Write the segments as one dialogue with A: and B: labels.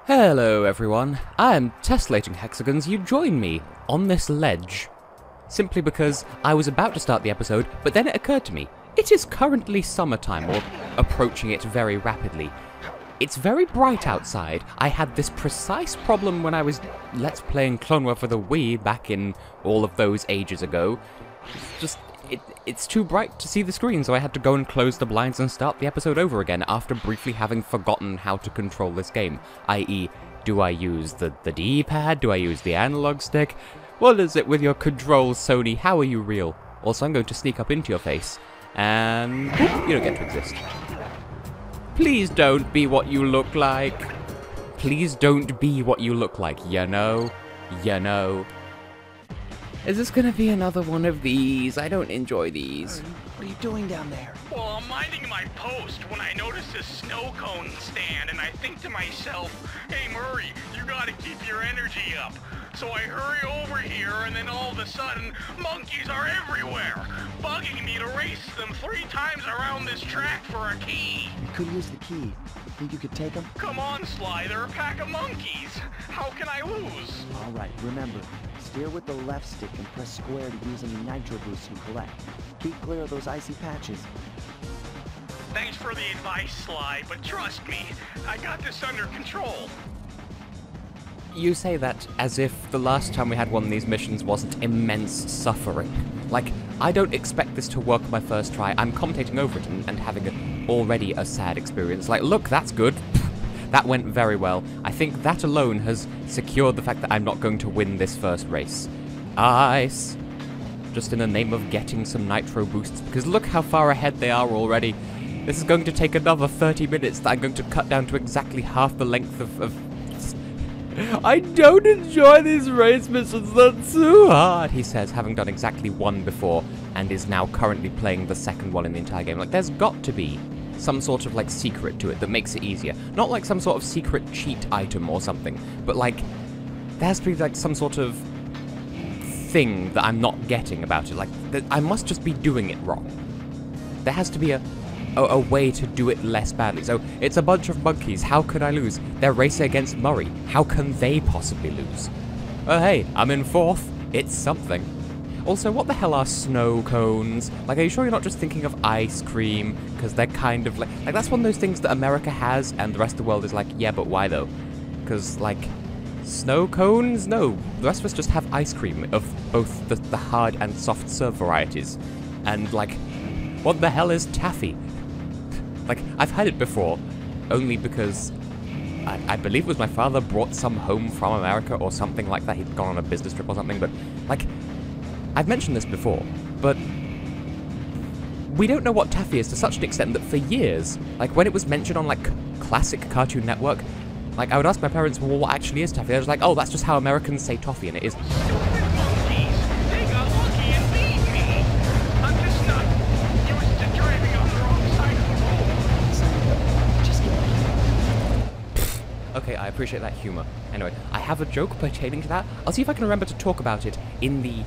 A: Hello everyone, I am Tessellating Hexagons. You join me on this ledge simply because I was about to start the episode, but then it occurred to me, it is currently summertime, or approaching it very rapidly. It's very bright outside. I had this precise problem when I was Let's Playing Clone Wars for the Wii back in all of those ages ago. It's too bright to see the screen, so I had to go and close the blinds and start the episode over again after briefly having forgotten how to control this game. I.e., do I use the D-pad? Do I use the analog stick? What is it with your controls, Sony? How are you real? Also, I'm going to sneak up into your face, and you don't get to exist. Please don't be what you look like. Please don't be what you look like, you know? You know. Is this gonna be another one of these? I don't enjoy these.
B: What are you doing down there?
C: Well, I'm minding my post when I notice this snow cone stand, and I think to myself, hey Murray, you gotta keep your energy up. So I hurry over here, and then all of a sudden, monkeys are everywhere, bugging me to race them 3 times around this track for a key.
B: You could use the key. Think you could take them?
C: Come on, Sly, they're a pack of monkeys. How can I lose?
B: Alright, remember, steer with the left stick and press square to use any nitro boosts you collect. Keep clear of those icy patches.
C: Thanks for the advice, Sly, but trust me, I got this under control.
A: You say that as if the last time we had one of these missions wasn't immense suffering. Like, I don't expect this to work my first try. I'm commentating over it and having already a sad experience. Like, look, that's good. That went very well. I think that alone has secured the fact that I'm not going to win this first race. Ice. Just in the name of getting some nitro boosts, because look how far ahead they are already. This is going to take another 30 minutes that I'm going to cut down to exactly half the length of... I don't enjoy these race missions, they're too hard, he says, having done exactly one before, and is now currently playing the second one in the entire game. Like, there's got to be some sort of, like, secret to it that makes it easier. Not like some sort of secret cheat item or something, but, like, there has to be, like, some sort of thing that I'm not getting about it. Like, I must just be doing it wrong. There has to be a way to do it less badly. So, it's a bunch of monkeys. How could I lose? They're racing against Murray. How can they possibly lose? Oh, hey, I'm in 4th. It's something. Also, what the hell are snow cones? Like, are you sure you're not just thinking of ice cream? Because they're kind of like, that's one of those things that America has, and the rest of the world is like, yeah, but why though? Because, like, snow cones? No, the rest of us just have ice cream of both the hard and soft serve varieties. And, like, what the hell is taffy? Like, I've had it before, only because I believe it was my father brought some home from America or something like that. He'd gone on a business trip or something, but, like, I've mentioned this before, but we don't know what taffy is to such an extent that for years, like, when it was mentioned on, like, classic Cartoon Network, like, I would ask my parents, well, what actually is taffy? They was like, oh, that's just how Americans say toffee, and it is. Okay, I appreciate that humor. Anyway, I have a joke pertaining to that. I'll see if I can remember to talk about it in the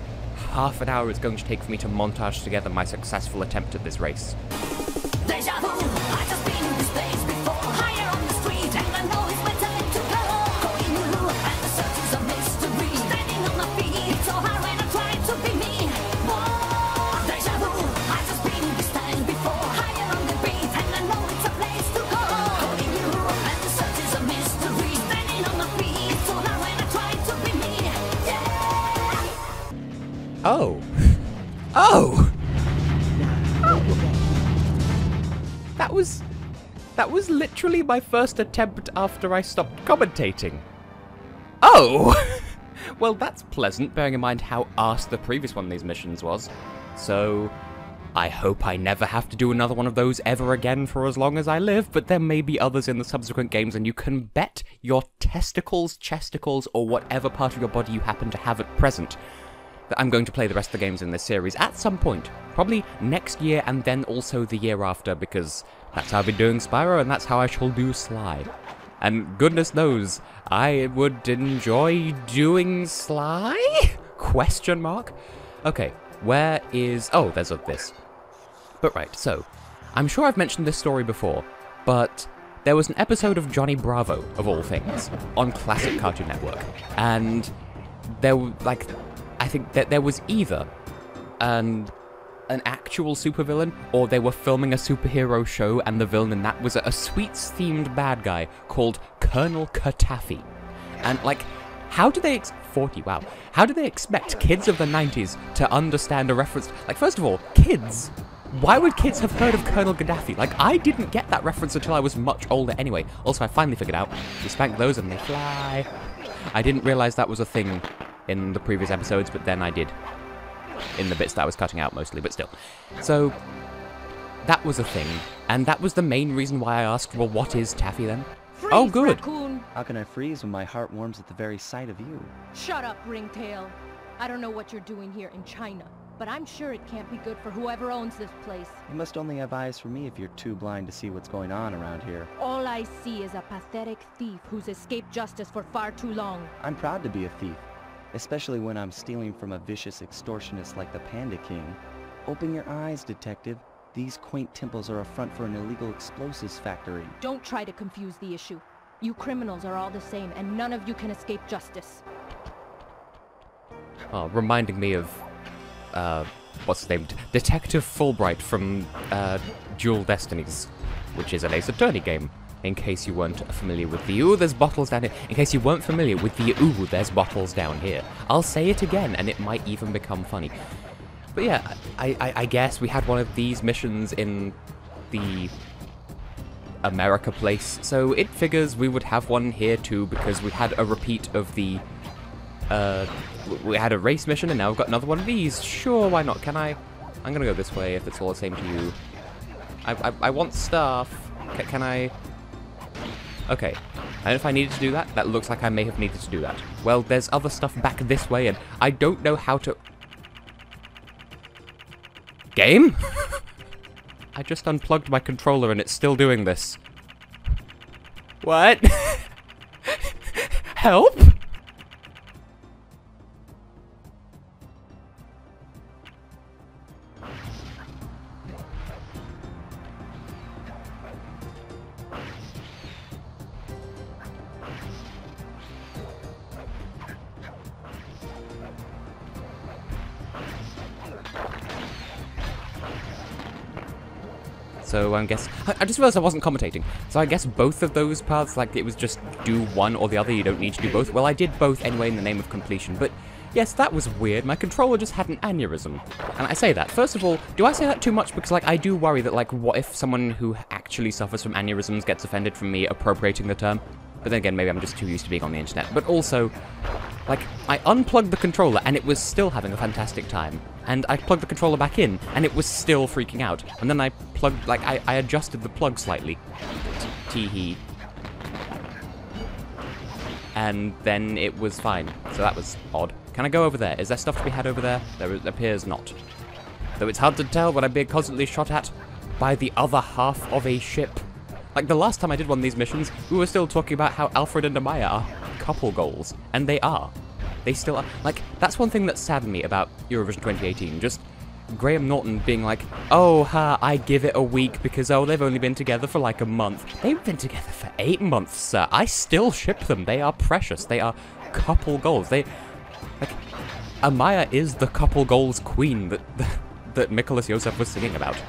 A: half an hour it's going to take for me to montage together my successful attempt at this race.
D: Déjà vu, I just been in this place before. Higher on the street, and I know it's my time to go. Going new, and the search is a mystery. Standing on my feet, so hard when I try to be me. Whoa, déjà vu, I just been in this time before. Higher on the beat, and I know it's a place to go. Going new, and the search is a mystery. Standing on my feet, so hard when I try to be me. Yeah.
A: Oh. Oh! That was literally my first attempt after I stopped commentating. Oh! Well, that's pleasant, bearing in mind how arse the previous one of these missions was. So, I hope I never have to do another one of those ever again for as long as I live, but there may be others in the subsequent games, and you can bet your testicles, chesticles, or whatever part of your body you happen to have at present that I'm going to play the rest of the games in this series at some point. Probably next year and then also the year after, because that's how I've been doing Spyro and that's how I shall do Sly. And goodness knows, I would enjoy doing Sly? Question mark? Okay, where is... oh, there's this. But right, so, I'm sure I've mentioned this story before, but there was an episode of Johnny Bravo, of all things, on classic Cartoon Network, and there, like, I think that there was either an actual supervillain, or they were filming a superhero show, and the villain in that was a sweets-themed bad guy called Colonel Katafi. And, like, how do they 40, wow. How do they expect kids of the 90s to understand a reference? Like, first of all, kids? Why would kids have heard of Colonel Gaddafi? Like, I didn't get that reference until I was much older anyway. Also, I finally figured out, you spank those and they fly. I didn't realize that was a thing in the previous episodes, but then I did. In the bits that I was cutting out mostly, but still. So, that was a thing, and that was the main reason why I asked, well, what is taffy then?
D: Freeze,
A: Oh, good.
D: Raccoon.
B: How can I freeze when my heart warms at the very sight of you?
E: Shut up, Ringtail. I don't know what you're doing here in China, but I'm sure it can't be good for whoever owns this place.
B: You must only have eyes for me if you're too blind to see what's going on around here.
E: All I see is a pathetic thief who's escaped justice for far too long.
B: I'm proud to be a thief, especially when I'm stealing from a vicious extortionist like the Panda King. Open your eyes, detective. These quaint temples are a front for an illegal explosives factory.
E: Don't try to confuse the issue. You criminals are all the same, and none of you can escape justice.
A: Oh, reminding me of, what's his name? Detective Fulbright from, Dual Destinies, which is an Ace Attorney game. In case you weren't familiar with the ooh, there's bottles down here. In case you weren't familiar with the ooh, there's bottles down here. I'll say it again, and it might even become funny. But yeah, I guess we had one of these missions in the America place, so it figures we would have one here too, because we had a repeat of the, we had a race mission, and now we've got another one of these. Sure, why not? Can I? I'm gonna go this way if it's all the same to you. I want stuff. Can I? Okay. And if I needed to do that, that looks like I may have needed to do that. Well, there's other stuff back this way, and I don't know how to... Game? I just unplugged my controller and it's still doing this. What? Help? So I guess... I just realized I wasn't commentating. So I guess both of those paths, like, it was just do one or the other, you don't need to do both. Well, I did both anyway in the name of completion, but yes, that was weird. My controller just had an aneurysm. And I say that. First of all, do I say that too much? Because, like, I do worry that, like, what if someone who actually suffers from aneurysms gets offended from me appropriating the term? But then again, maybe I'm just too used to being on the internet. But also, like, I unplugged the controller and it was still having a fantastic time. And I plugged the controller back in and it was still freaking out. And then I plugged, like, I adjusted the plug slightly. Tee-hee. And then it was fine. So that was odd. Can I go over there? Is there stuff to be had over there? There appears not. Though it's hard to tell when I'm being constantly shot at by the other half of a ship. Like, the last time I did one of these missions, we were still talking about how Alfred and Amaya are couple goals. And they are. They still are. Like, that's one thing that saddened me about Eurovision 2018. Just Graham Norton being like, oh, I give it a week because, oh, they've only been together for like a month. They've been together for 8 months, sir. I still ship them. They are precious. They are couple goals. They, like, Amaya is the couple goals queen that Nicholas Joseph was singing about.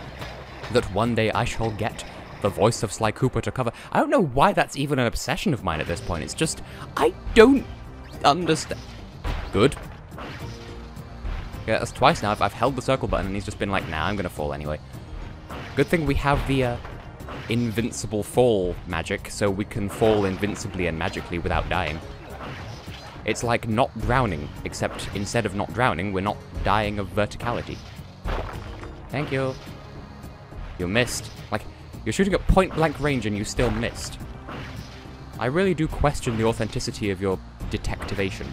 A: That one day I shall get the voice of Sly Cooper to cover. I don't know why that's even an obsession of mine at this point. It's just, I don't understand. Good. Yeah, that's twice now. I've held the circle button and he's just been like, nah, I'm gonna fall anyway. Good thing we have the invincible fall magic, so we can fall invincibly and magically without dying. It's like not drowning, except instead of not drowning, we're not dying of verticality. Thank you. You missed. Like, you're shooting at point-blank range and you still missed. I really do question the authenticity of your detectivation.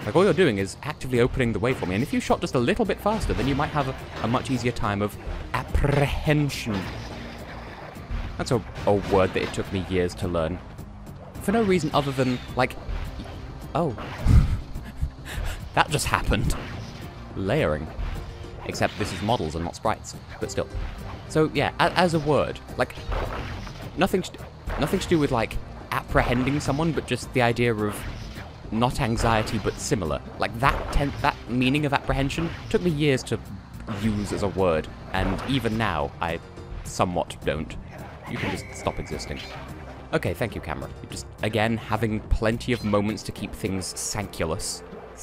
A: Like, all you're doing is actively opening the way for me, and if you shot just a little bit faster, then you might have a much easier time of apprehension. That's a word that it took me years to learn. For no reason other than, like... Oh. That just happened. Layering. Except this is models and not sprites, but still. So, yeah, as a word, like... nothing to do with, like, apprehending someone, but just the idea of not anxiety, but similar. Like, that meaning of apprehension took me years to use as a word, and even now, I somewhat don't. You can just stop existing. Okay, thank you, camera. You're just, again, having plenty of moments to keep things sanculous.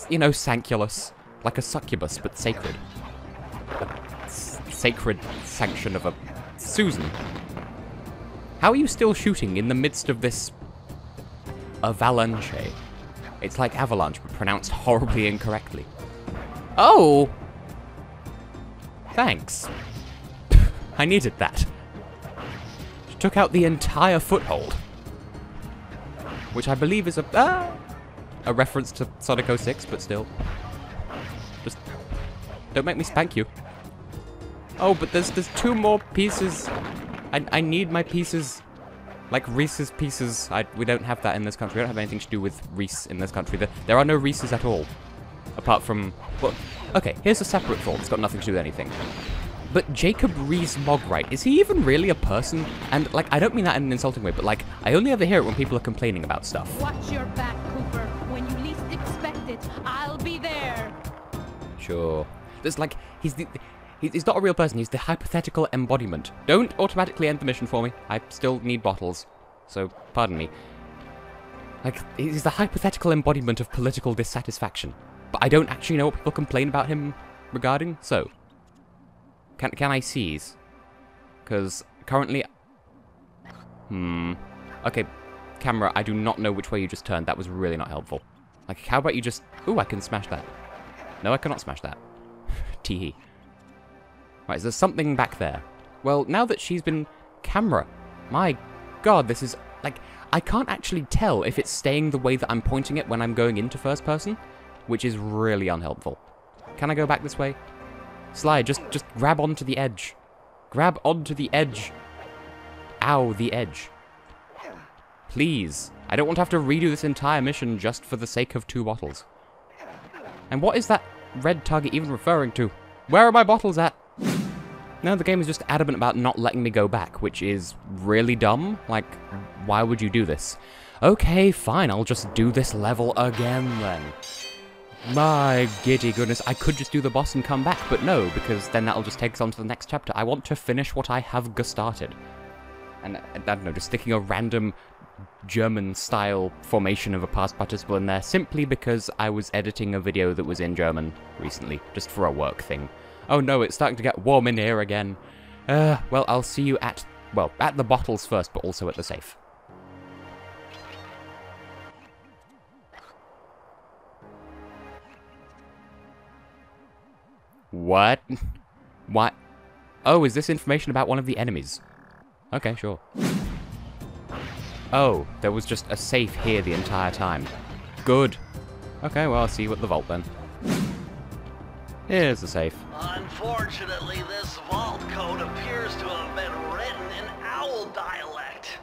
A: You know, sanculous. Like a succubus, but sacred. A sacred sanction of a... Susan. How are you still shooting in the midst of this... avalanche? It's like avalanche, but pronounced horribly incorrectly. Oh! Thanks. I needed that. She took out the entire foothold. Which I believe is a reference to Sonic 06, but still. Just don't make me spank you. Oh, but there's 2 more pieces. I need my pieces. Like Reese's Pieces. We don't have that in this country. We don't have anything to do with Reese in this country. There are no Reese's at all. Apart from... Well, okay, here's a separate thought. It's got nothing to do with anything. But Jacob Rees-Mogg, is he even really a person? And, like, I don't mean that in an insulting way, but, like, I only ever hear it when people are complaining about stuff.
E: Watch your back, Cooper. When you least expect it, I'll be there.
A: Sure. There's, like, he's not a real person. He's the hypothetical embodiment. Don't automatically end the mission for me. I still need bottles. So, pardon me. Like, he's the hypothetical embodiment of political dissatisfaction. But I don't actually know what people complain about him regarding, so... Can I seize? Because currently... Okay, camera, I do not know which way you just turned. That was really not helpful. Like, how about you just... Ooh, I can smash that. No, I cannot smash that. Tee-hee. Right, is there something back there? Well, now that she's been... Camera. My god, this is... Like, I can't actually tell if it's staying the way that I'm pointing it when I'm going into first person, which is really unhelpful. Can I go back this way? Slide, just grab onto the edge. Grab onto the edge. Ow, the edge. Please. I don't want to have to redo this entire mission just for the sake of 2 bottles. And what is that red target even referring to? Where are my bottles at? No, the game is just adamant about not letting me go back, which is really dumb. Like, why would you do this? Okay, fine, I'll just do this level again then. My giddy goodness, I could just do the boss and come back, but no, because then that'll just take us on to the next chapter. I want to finish what I have started. And, I don't know, just sticking a random German-style formation of a past participle in there, simply because I was editing a video that was in German recently, just for a work thing. Oh no, it's starting to get warm in here again. Well, I'll see you at the bottles first, but also at the safe. What? What? Oh, is this information about one of the enemies? Okay, sure. Oh, there was just a safe here the entire time. Good. Okay, well, I'll see you at the vault then. Here's the safe.
F: Unfortunately, this vault code appears to have been written in owl dialect.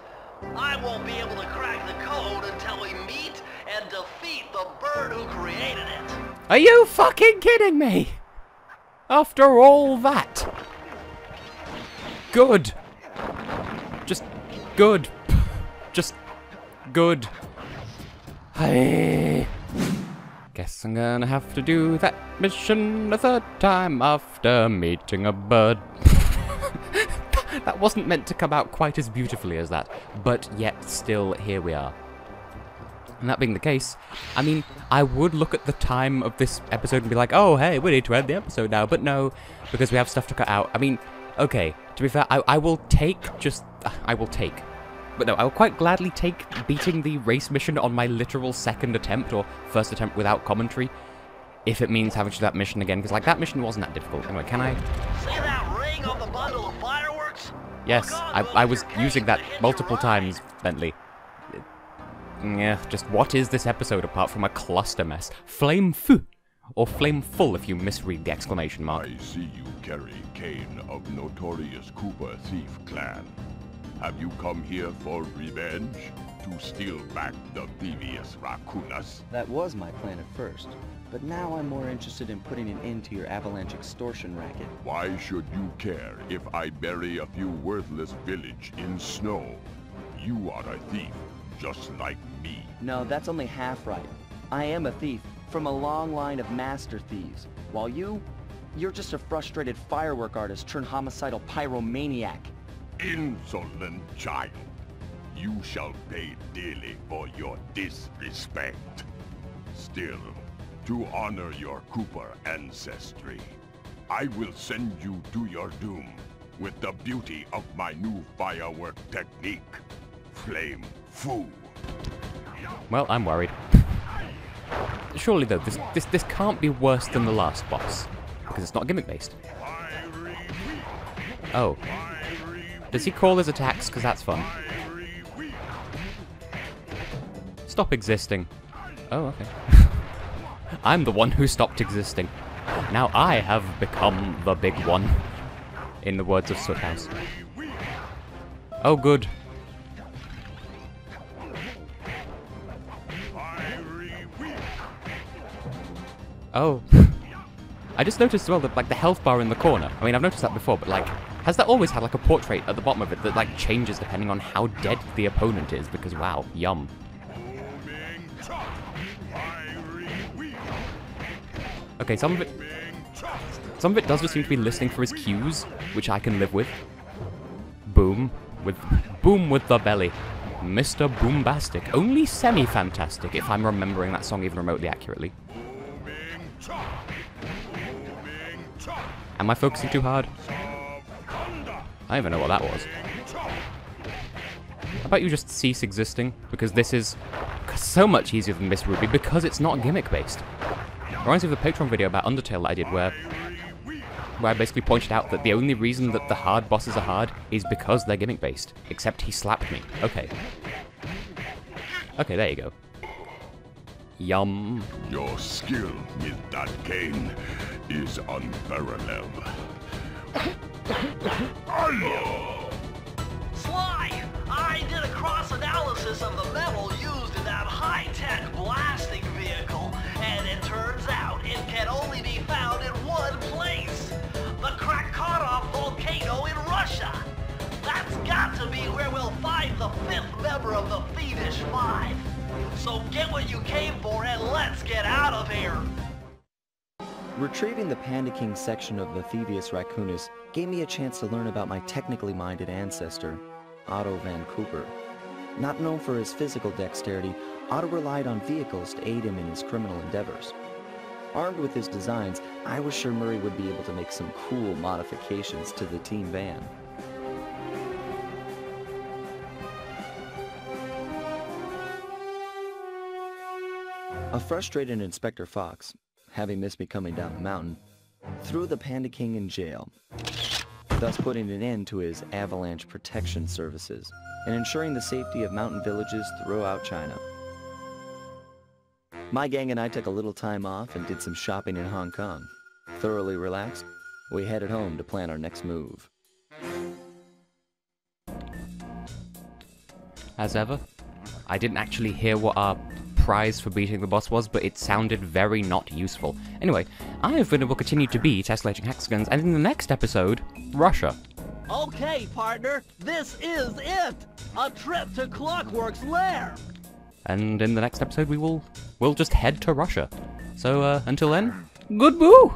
F: I won't be able to crack the code until we meet and defeat the bird who created it.
A: Are you fucking kidding me? After all that? Good. Just good. Just good. Hey. Guess I'm gonna have to do that mission a 3rd time after meeting a bird. That wasn't meant to come out quite as beautifully as that, but yet still here we are. And that being the case, I mean, I would look at the time of this episode and be like, oh, hey, we need to end the episode now, but no, because we have stuff to cut out. I mean, okay, to be fair, I will take But no, I will quite gladly take beating the race mission on my literal 2nd attempt, or 1st attempt without commentary, if it means having to do that mission again, because, like, that mission wasn't that difficult. Anyway, can I...
F: See that ring on the bundle of fireworks?
A: Yes, I was using that multiple times, Bentley. Yeah, just what is this episode apart from a cluster mess? Flame feu, or flame full if you misread the exclamation mark.
G: I see you carry Kane of notorious Cooper thief clan. Have you come here for revenge? To steal back the previous raccoonus?
B: That was my plan at first, but now I'm more interested in putting an end to your avalanche extortion racket.
G: Why should you care if I bury a few worthless village in snow? You are a thief, just like me.
B: No, that's only half right. I am a thief from a long line of master thieves, while you're just a frustrated firework artist turned homicidal pyromaniac.
G: Insolent child. You shall pay dearly for your disrespect. Still, to honor your Cooper ancestry, I will send you to your doom with the beauty of my new firework technique, Flame Foo.
A: Well, I'm worried. Surely though, this can't be worse than the last boss, because it's not gimmick-based. Oh. Does he call his attacks? Because that's fun. Stop existing. Oh, okay. I'm the one who stopped existing. Now I have become the big one. In the words of Soothouse. Oh, good. Oh. I just noticed as well that, like, the health bar in the corner. I mean, I've noticed that before, but, like, has that always had, like, a portrait at the bottom of it that, like, changes depending on how dead the opponent is? Because, wow, yum. Okay, some of it does just seem to be listening for his cues, which I can live with. Boom with the belly. Mr. Boombastic. Only semi-fantastic, if I'm remembering that song even remotely accurately. Am I focusing too hard? I don't even know what that was. How about you just cease existing? Because this is so much easier than Miss Ruby, because it's not gimmick-based. Reminds me of the Patreon video about Undertale that I did, where I basically pointed out that the only reason that the hard bosses are hard is because they're gimmick-based. Except he slapped me. Okay. Okay, there you go. Yum.
G: Your skill with that cane is unparalleled.
F: Sly! I did a cross-analysis of the metal used in that high-tech blasting vehicle, and it turns out it can only be found in one place. The Krakatoa volcano in Russia. That's got to be where we'll find the 5th member of the Fiendish Five. So get what you came for and let's get out of here!
B: Retrieving the Panda King section of the Thievius Raccoonus gave me a chance to learn about my technically minded ancestor, Otto Van Cooper. Not known for his physical dexterity, Otto relied on vehicles to aid him in his criminal endeavors. Armed with his designs, I was sure Murray would be able to make some cool modifications to the team van. A frustrated Inspector Fox, having missed me coming down the mountain, threw the Panda King in jail, thus putting an end to his avalanche protection services and ensuring the safety of mountain villages throughout China. My gang and I took a little time off and did some shopping in Hong Kong. Thoroughly relaxed, we headed home to plan our next move.
A: As ever, I didn't actually hear what our prize for beating the boss was, but it sounded very not useful. Anyway, I have been and will continue to be Tessellating Hexagons, and in the next episode, Russia.
F: Okay, partner, this is it! A trip to Clockwork's lair!
A: And in the next episode, we'll just head to Russia. So, until then, good boo!